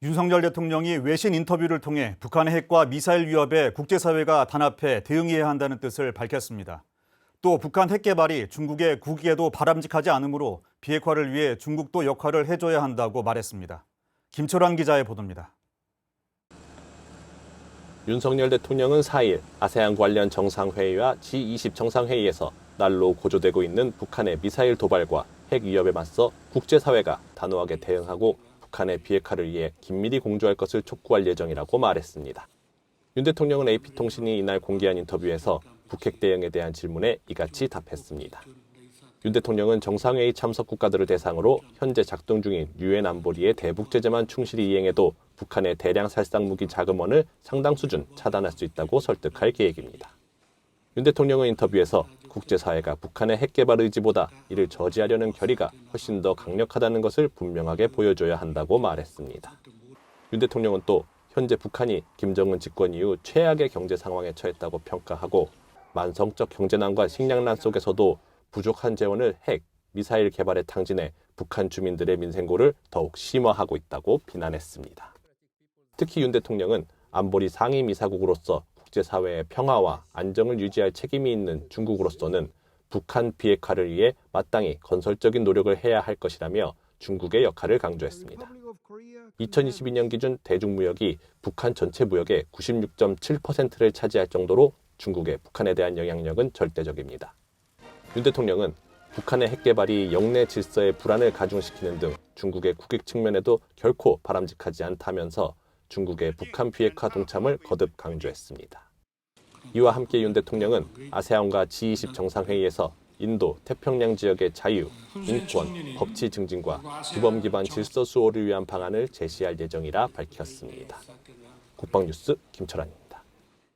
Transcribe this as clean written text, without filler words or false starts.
윤석열 대통령이 외신 인터뷰를 통해 북한의 핵과 미사일 위협에 국제사회가 단합해 대응해야 한다는 뜻을 밝혔습니다. 또 북한 핵 개발이 중국의 국익에도 바람직하지 않으므로 비핵화를 위해 중국도 역할을 해줘야 한다고 말했습니다. 김철환 기자의 보도입니다. 윤석열 대통령은 4일 아세안 관련 정상회의와 G20 정상회의에서 날로 고조되고 있는 북한의 미사일 도발과 핵 위협에 맞서 국제사회가 단호하게 대응하고 북한의 비핵화를 위해 긴밀히 공조할 것을 촉구할 예정이라고 말했습니다. 윤 대통령은 AP통신이 이날 공개한 인터뷰에서 북핵 대응에 대한 질문에 이같이 답했습니다. 윤 대통령은 정상회의 참석 국가들을 대상으로 현재 작동 중인 유엔 안보리의 대북 제재만 충실히 이행해도 북한의 대량 살상 무기 자금원을 상당 수준 차단할 수 있다고 설득할 계획입니다. 윤 대통령은 인터뷰에서 국제사회가 북한의 핵 개발 의지보다 이를 저지하려는 결의가 훨씬 더 강력하다는 것을 분명하게 보여줘야 한다고 말했습니다. 윤 대통령은 또 현재 북한이 김정은 집권 이후 최악의 경제 상황에 처했다고 평가하고 만성적 경제난과 식량난 속에서도 부족한 재원을 핵, 미사일 개발에 탕진해 북한 주민들의 민생고를 더욱 심화하고 있다고 비난했습니다. 특히 윤 대통령은 안보리 상임이사국으로서 국제사회의 평화와 안정을 유지할 책임이 있는 중국으로서는 북한 비핵화를 위해 마땅히 건설적인 노력을 해야 할 것이라며 중국의 역할을 강조했습니다. 2022년 기준 대중무역이 북한 전체 무역의 96.7%를 차지할 정도로 중국의 북한에 대한 영향력은 절대적입니다. 윤 대통령은 북한의 핵 개발이 영내 질서의 불안을 가중시키는 등 중국의 국익 측면에도 결코 바람직하지 않다면서 중국의 북한 비핵화 동참을 거듭 강조했습니다. 이와 함께 윤 대통령은 아세안과 G20 정상회의에서 인도, 태평양 지역의 자유, 인권, 법치 증진과 주범 기반 질서 수호를 위한 방안을 제시할 예정이라 밝혔습니다. 국방뉴스 김철환입니다.